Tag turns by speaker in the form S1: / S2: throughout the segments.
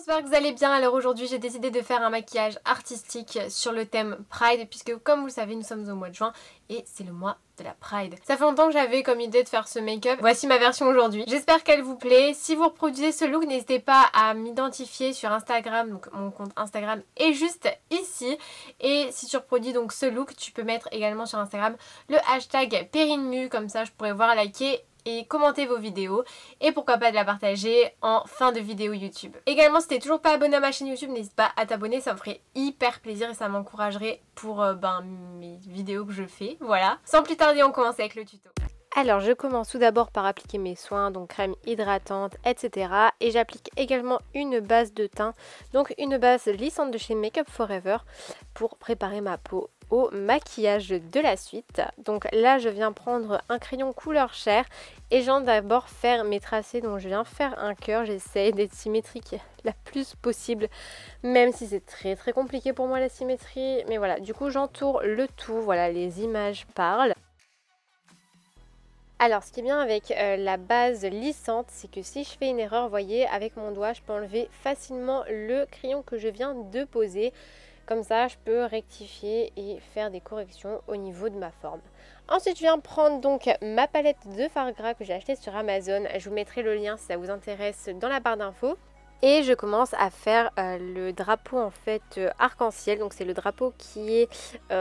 S1: j'espère que vous allez bien. Alors aujourd'hui j'ai décidé de faire un maquillage artistique sur le thème Pride, puisque comme vous le savez nous sommes au mois de juin et c'est le mois de la Pride. Ça fait longtemps que j'avais comme idée de faire ce make-up. Voici ma version aujourd'hui. J'espère qu'elle vous plaît. Si vous reproduisez ce look, n'hésitez pas à m'identifier sur Instagram. Donc mon compte Instagram est juste ici. Et si tu reproduis donc ce look, tu peux mettre également sur Instagram le hashtag Perinmu. Comme ça je pourrais voir, liker et commenter vos vidéos et pourquoi pas de la partager en fin de vidéo YouTube. Également si t'es toujours pas abonné à ma chaîne YouTube, n'hésite pas à t'abonner, ça me ferait hyper plaisir et ça m'encouragerait pour mes vidéos que je fais. Voilà. Sans plus tarder, on commence avec le tuto. Alors je commence tout d'abord par appliquer mes soins, donc crème hydratante, etc. Et j'applique également une base de teint, donc une base lissante de chez Make Up Forever pour préparer ma peau au maquillage de la suite. Donc là je viens prendre un crayon couleur chair et je viens d'abord faire mes tracés. Donc je viens faire un cœur, j'essaie d'être symétrique la plus possible, même si c'est très compliqué pour moi la symétrie, mais voilà, du coup j'entoure le tout, voilà, les images parlent. Alors ce qui est bien avec la base lissante, c'est que si je fais une erreur, vous voyez, avec mon doigt je peux enlever facilement le crayon que je viens de poser. Comme ça je peux rectifier et faire des corrections au niveau de ma forme. Ensuite je viens prendre donc ma palette de fard gras que j'ai acheté sur Amazon. Je vous mettrai le lien si ça vous intéresse dans la barre d'infos. Et je commence à faire le drapeau en fait arc-en-ciel. Donc c'est le drapeau qui est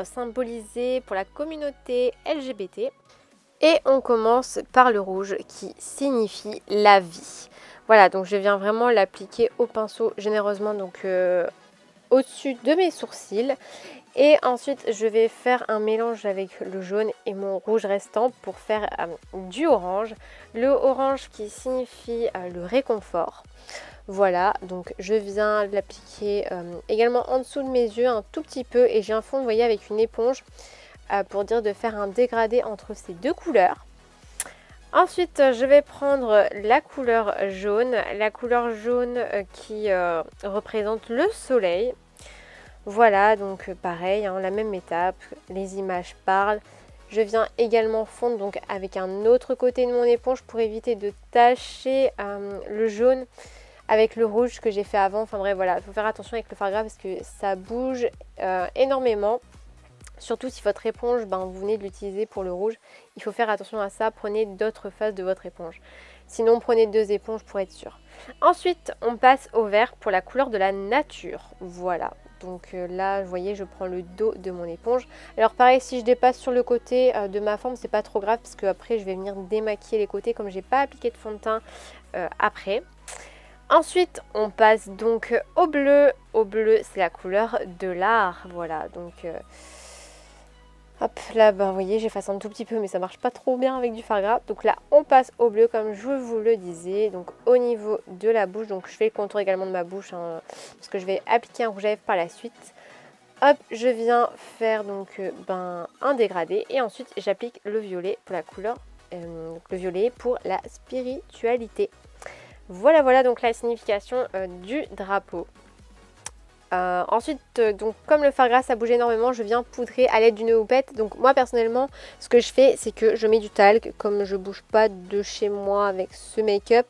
S1: symbolisé pour la communauté LGBT. Et on commence par le rouge qui signifie la vie. Voilà, donc je viens vraiment l'appliquer au pinceau généreusement, donc au-dessus de mes sourcils. Et ensuite je vais faire un mélange avec le jaune et mon rouge restant pour faire du orange. Le orange qui signifie le réconfort. Voilà, donc je viens l'appliquer également en dessous de mes yeux un tout petit peu. Et j'ai un fond, vous voyez, avec une éponge pour dire de faire un dégradé entre ces deux couleurs. Ensuite je vais prendre la couleur jaune qui représente le soleil. Voilà, donc pareil, hein, la même étape, les images parlent. Je viens également fondre donc avec un autre côté de mon éponge pour éviter de tacher le jaune avec le rouge que j'ai fait avant. Enfin bref, voilà, il faut faire attention avec le fard gras parce que ça bouge énormément. Surtout si votre éponge, vous venez de l'utiliser pour le rouge, il faut faire attention à ça. Prenez d'autres faces de votre éponge. Sinon, prenez 2 éponges pour être sûr. Ensuite, on passe au vert pour la couleur de la nature. Voilà. Donc là, vous voyez, je prends le dos de mon éponge. Alors pareil, si je dépasse sur le côté de ma forme, c'est pas trop grave parce que après, je vais venir démaquiller les côtés comme j'ai pas appliqué de fond de teint après. Ensuite, on passe donc au bleu. Au bleu, c'est la couleur de l'art. Voilà, donc hop, là, vous voyez, j'efface un tout petit peu, mais ça marche pas trop bien avec du fard gras. Donc là, on passe au bleu, comme je vous le disais. Donc au niveau de la bouche, donc je fais le contour également de ma bouche, hein, parce que je vais appliquer un rouge à lèvres par la suite. Hop, je viens faire donc un dégradé. Et ensuite, j'applique le violet pour la couleur, le violet pour la spiritualité. Voilà, donc la signification du drapeau. Ensuite, donc comme le fard gras ça bouge énormément, je viens poudrer à l'aide d'une houppette. Donc moi personnellement, ce que je fais, c'est que je mets du talc. Comme je bouge pas de chez moi avec ce make-up,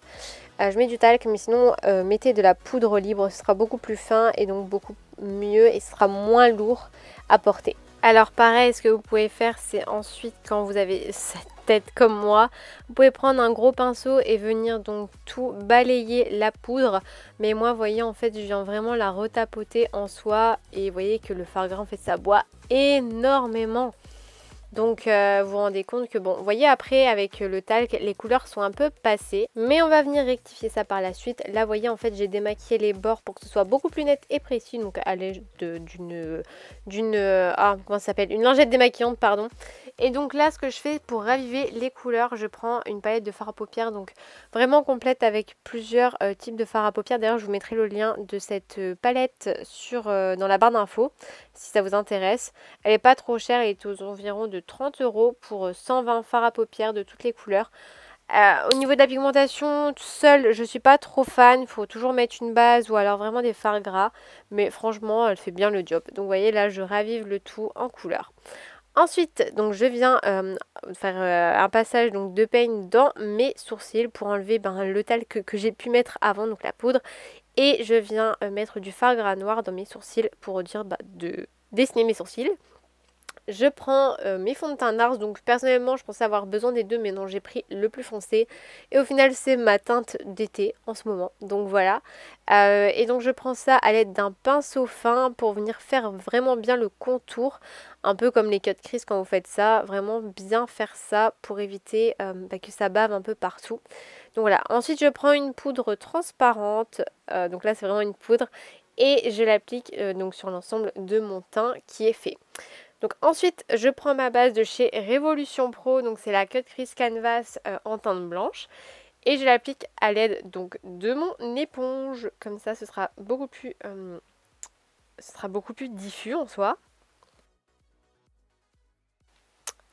S1: je mets du talc. Mais sinon, mettez de la poudre libre, ce sera beaucoup plus fin et donc beaucoup mieux et ce sera moins lourd à porter. Alors pareil, ce que vous pouvez faire, c'est ensuite quand vous avez cette tête comme moi, vous pouvez prendre un gros pinceau et venir donc tout balayer la poudre. Mais moi, vous voyez, en fait, je viens vraiment la retapoter en soi. Et vous voyez que le fard gras, en fait, ça boit énormément. Donc vous vous rendez compte que bon, vous voyez après avec le talc les couleurs sont un peu passées, mais on va venir rectifier ça par la suite. Là vous voyez en fait j'ai démaquillé les bords pour que ce soit beaucoup plus net et précis, donc à l'aide d'une comment ça s'appelle, une lingette démaquillante pardon. Et donc là ce que je fais pour raviver les couleurs, je prends une palette de fard à paupières donc vraiment complète avec plusieurs types de fard à paupières. D'ailleurs je vous mettrai le lien de cette palette dans la barre d'infos si ça vous intéresse. Elle est pas trop chère, elle est aux environs de 30 € pour 120 fards à paupières de toutes les couleurs. Au niveau de la pigmentation, seule, je suis pas trop fan. Il faut toujours mettre une base ou alors vraiment des fards gras. Mais franchement, elle fait bien le job. Donc vous voyez, là, je ravive le tout en couleur. Ensuite, donc je viens faire un passage de peigne dans mes sourcils pour enlever le talc que j'ai pu mettre avant, donc la poudre. Et je viens mettre du fard gras noir dans mes sourcils pour dire de dessiner mes sourcils. Je prends mes fonds de teint NARS, donc personnellement je pensais avoir besoin des deux mais non, j'ai pris le plus foncé et au final c'est ma teinte d'été en ce moment, donc voilà. Et donc je prends ça à l'aide d'un pinceau fin pour venir faire vraiment bien le contour, un peu comme les cut crease quand vous faites ça, vraiment bien faire ça pour éviter que ça bave un peu partout. Donc voilà, ensuite je prends une poudre transparente, donc là c'est vraiment une poudre, et je l'applique donc sur l'ensemble de mon teint qui est fait. Donc ensuite, je prends ma base de chez Révolution Pro, donc c'est la Cut Crease Canvas en teinte blanche. Et je l'applique à l'aide donc de mon éponge. Comme ça, ce sera beaucoup plus diffus en soi.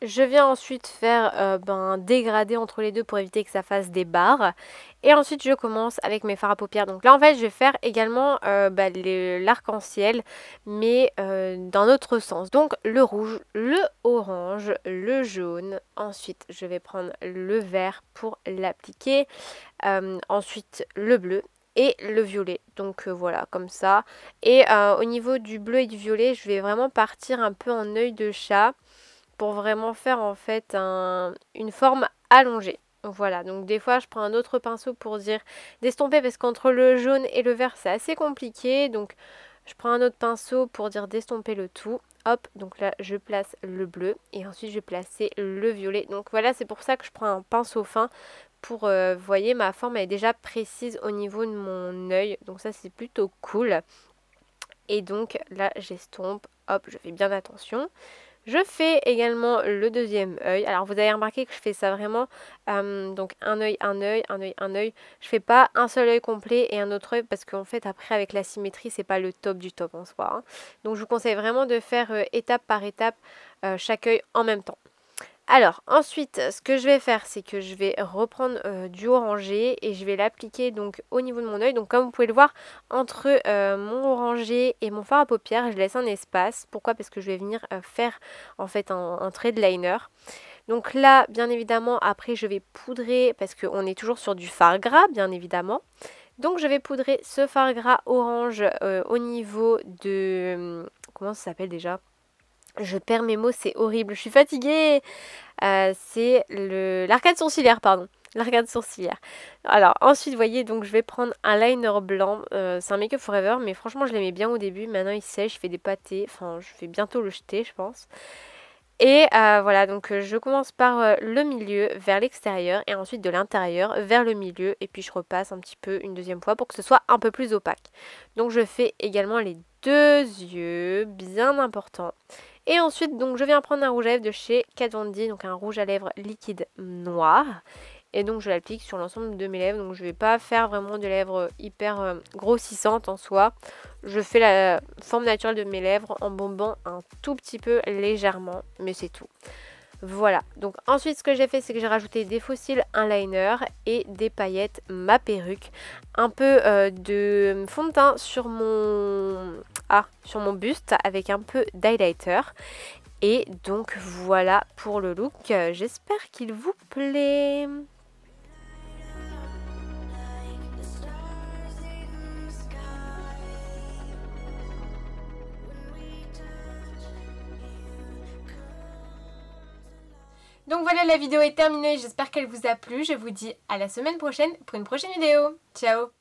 S1: Je viens ensuite faire un dégradé entre les deux pour éviter que ça fasse des barres. Et ensuite je commence avec mes fards à paupières. Donc là en fait je vais faire également l'arc-en-ciel mais d'un autre sens. Donc le rouge, le orange, le jaune. Ensuite je vais prendre le vert pour l'appliquer. Ensuite le bleu. Et le violet, donc voilà, comme ça. Et au niveau du bleu et du violet, je vais vraiment partir un peu en œil de chat pour vraiment faire en fait une forme allongée. Voilà, donc des fois je prends un autre pinceau pour dire d'estomper parce qu'entre le jaune et le vert c'est assez compliqué. Donc je prends un autre pinceau pour dire d'estomper le tout. Hop, donc là je place le bleu et ensuite je vais placer le violet. Donc voilà, c'est pour ça que je prends un pinceau fin pour, vous voyez, ma forme elle est déjà précise au niveau de mon œil. Donc ça c'est plutôt cool. Et donc là j'estompe, hop, je fais bien attention. Je fais également le deuxième œil. Alors vous avez remarqué que je fais ça vraiment, donc un œil, un œil, un œil, un œil. Je fais pas un seul œil complet et un autre œil parce qu'en fait après avec la symétrie c'est pas le top du top en soi. Hein. Donc je vous conseille vraiment de faire étape par étape chaque œil en même temps. Alors ensuite ce que je vais faire c'est que je vais reprendre du orangé et je vais l'appliquer donc au niveau de mon œil. Donc comme vous pouvez le voir entre mon orangé et mon fard à paupières je laisse un espace. Pourquoi? Parce que je vais venir faire en fait un trait de liner. Donc là bien évidemment après je vais poudrer parce qu'on est toujours sur du fard gras bien évidemment. Donc je vais poudrer ce fard gras orange au niveau de... comment ça s'appelle déjà? Je perds mes mots, c'est horrible, je suis fatiguée. C'est l'arcade sourcilière, pardon. L'arcade sourcilière. Alors ensuite, vous voyez, donc je vais prendre un liner blanc. C'est un Make Up Forever, mais franchement, je l'aimais bien au début. Maintenant, il sèche, je fais des pâtés. Enfin, je vais bientôt le jeter, je pense. Et voilà, donc je commence par le milieu vers l'extérieur et ensuite de l'intérieur vers le milieu. Et puis je repasse un petit peu une deuxième fois pour que ce soit un peu plus opaque. Donc je fais également les deux yeux, bien important. Et ensuite, donc je viens prendre un rouge à lèvres de chez Kat Von D, donc un rouge à lèvres liquide noir. Et donc je l'applique sur l'ensemble de mes lèvres. Donc je ne vais pas faire vraiment de lèvres hyper grossissantes en soi. Je fais la forme naturelle de mes lèvres en bombant un tout petit peu légèrement, mais c'est tout. Voilà, donc ensuite ce que j'ai fait c'est que j'ai rajouté des faux cils, un liner et des paillettes, ma perruque, un peu de fond de teint sur mon buste avec un peu d'highlighter. Et donc voilà pour le look, j'espère qu'il vous plaît. Donc voilà, la vidéo est terminée, j'espère qu'elle vous a plu. Je vous dis à la semaine prochaine pour une prochaine vidéo. Ciao!